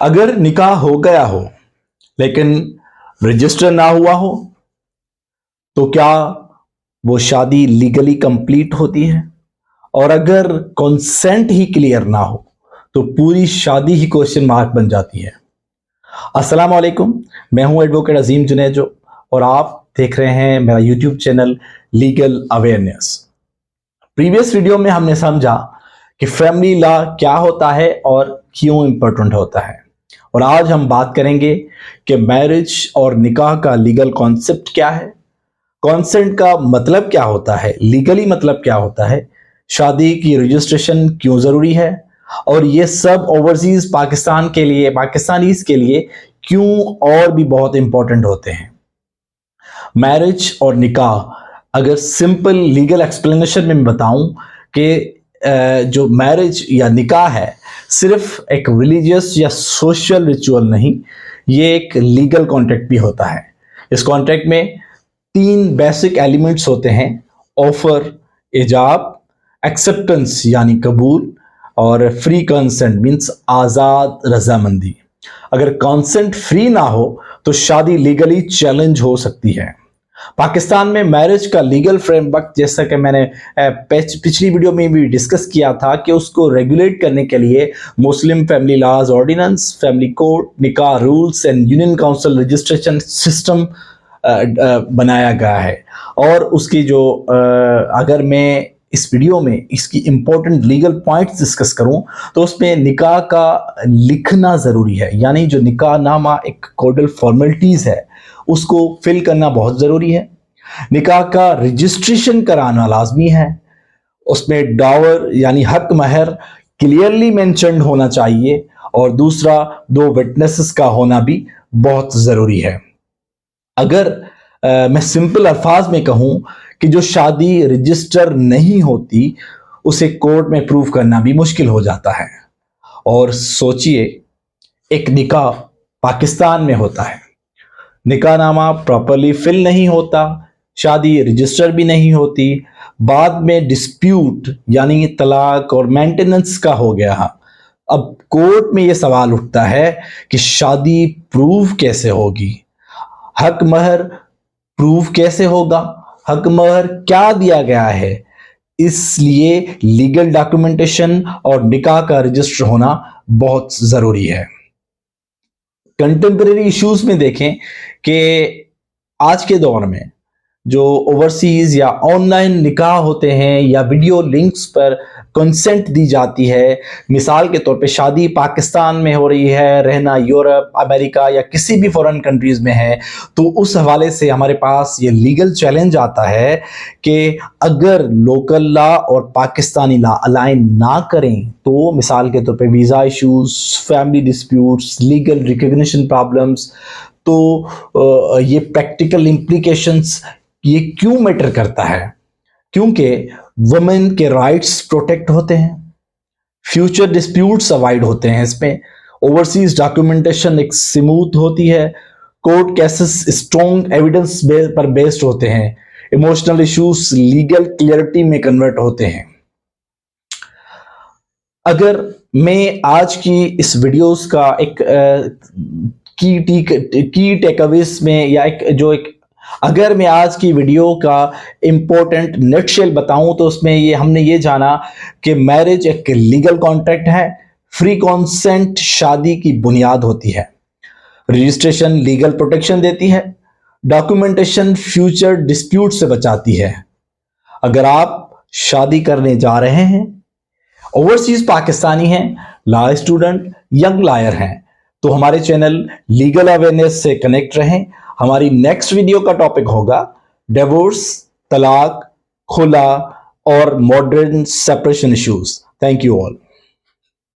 अगर निकाह हो गया हो लेकिन रजिस्टर ना हुआ हो तो क्या वो शादी लीगली कंप्लीट होती है? और अगर कंसेंट ही क्लियर ना हो तो पूरी शादी ही क्वेश्चन मार्क बन जाती है। अस्सलाम वालेकुम, मैं हूं एडवोकेट अजीम जुनेजो और आप देख रहे हैं मेरा YouTube channel legal awareness. Previous video में हमने समझा कि फैमिली लॉ क्या होता है और क्यों इंपॉर्टेंट होता है, और आज हम बात करेंगे कि मैरिज और निकाह का लीगल कॉन्सेप्ट क्या है, कॉन्सेंट का मतलब क्या होता है, लीगली मतलब क्या होता है, शादी की रजिस्ट्रेशन क्यों जरूरी है, और ये सब ओवरसीज पाकिस्तानीज के लिए क्यों और भी बहुत इंपॉर्टेंट होते हैं। मैरिज और निकाह, अगर सिंपल लीगल एक्सप्लेनेशन में बताऊं कि जो मैरिज या निकाह है सिर्फ एक रिलीजियस या सोशल रिचुअल नहीं, ये एक लीगल कॉन्ट्रैक्ट भी होता है। इस कॉन्ट्रैक्ट में 3 बेसिक एलिमेंट्स होते हैं: ऑफर, इजाब, एक्सेप्टेंस यानी कबूल, और फ्री कंसेंट मीन्स आज़ाद रजामंदी। अगर कंसेंट फ्री ना हो तो शादी लीगली चैलेंज हो सकती है। पाकिस्तान में मैरिज का लीगल फ्रेमवर्क, जैसा कि मैंने पिछली वीडियो में भी डिस्कस किया था, कि उसको रेगुलेट करने के लिए Muslim family laws ordinance, family code, निकाह rules and union council registration system बनाया गया है। और उसकी जो अगर मैं इस वीडियो में इसकी इंपॉर्टेंट लीगल पॉइंट्स डिस्कस करूं तो उसमें निकाह का लिखना ज़रूरी है, यानी जो निकाह नामा एक कोडल फॉर्मेलिटीज़ है उसको फिल करना बहुत ज़रूरी है। निकाह का रजिस्ट्रेशन कराना लाजमी है। उसमें डावर यानी हक महर क्लियरली मेंशन्ड होना चाहिए, और दूसरा 2 विटनेसेस का होना भी बहुत ज़रूरी है। अगर मैं सिंपल अल्फाज में कहूं कि जो शादी रजिस्टर नहीं होती उसे कोर्ट में प्रूव करना भी मुश्किल हो जाता है। और सोचिए, एक निकाह पाकिस्तान में होता है, निकाह नामा प्रॉपरली फिल नहीं होता, शादी रजिस्टर भी नहीं होती, बाद में डिस्प्यूट यानी तलाक और मेंटेनेंस का हो गया। अब कोर्ट में यह सवाल उठता है कि शादी प्रूव कैसे होगी, हक महर प्रूव कैसे होगा, हक महर क्या दिया गया है। इसलिए लीगल डॉक्यूमेंटेशन और निकाह का रजिस्टर होना बहुत जरूरी है। कंटेम्परेरी इश्यूज में देखें कि आज के दौर में जो ओवरसीज या ऑनलाइन निकाह होते हैं या वीडियो लिंक्स पर कंसेंट दी जाती है, मिसाल के तौर पे शादी पाकिस्तान में हो रही है, रहना यूरोप, अमेरिका या किसी भी फॉरेन कंट्रीज में है, तो उस हवाले से हमारे पास ये लीगल चैलेंज आता है कि अगर लोकल लॉ और पाकिस्तानी लॉ अलाइन ना करें तो मिसाल के तौर पे visa issues, family disputes, legal recognition problems, तो ये प्रैक्टिकल इम्प्लीकेशंस ये क्यों मैटर करता है? क्योंकि वुमेन के राइट्स प्रोटेक्ट होते हैं, फ्यूचर डिस्प्यूट्स अवॉइड होते हैं, इसमें ओवरसीज डॉक्यूमेंटेशन एक स्मूथ होती है, कोर्ट केसेस स्ट्रॉन्ग एविडेंस पर बेस्ड होते हैं, इमोशनल इश्यूज लीगल क्लियरिटी में कन्वर्ट होते हैं। अगर मैं आज की इस वीडियोस का एक की टेकअवेज में या अगर मैं आज की वीडियो का इंपॉर्टेंट नटशेल बताऊं तो उसमें हमने ये जाना कि मैरिज एक लीगल कॉन्ट्रैक्ट है, फ्री कॉन्सेंट शादी की बुनियाद होती है, रजिस्ट्रेशन लीगल प्रोटेक्शन देती है, डॉक्यूमेंटेशन फ्यूचर डिस्प्यूट से बचाती है। अगर आप शादी करने जा रहे हैं, ओवरसीज पाकिस्तानी हैं, लॉ स्टूडेंट, यंग लॉयर हैं, तो हमारे चैनल लीगल अवेयरनेस से कनेक्ट रहें। हमारी नेक्स्ट वीडियो का टॉपिक होगा डिवोर्स, तलाक, खुला और modern separation issues. Thank you all.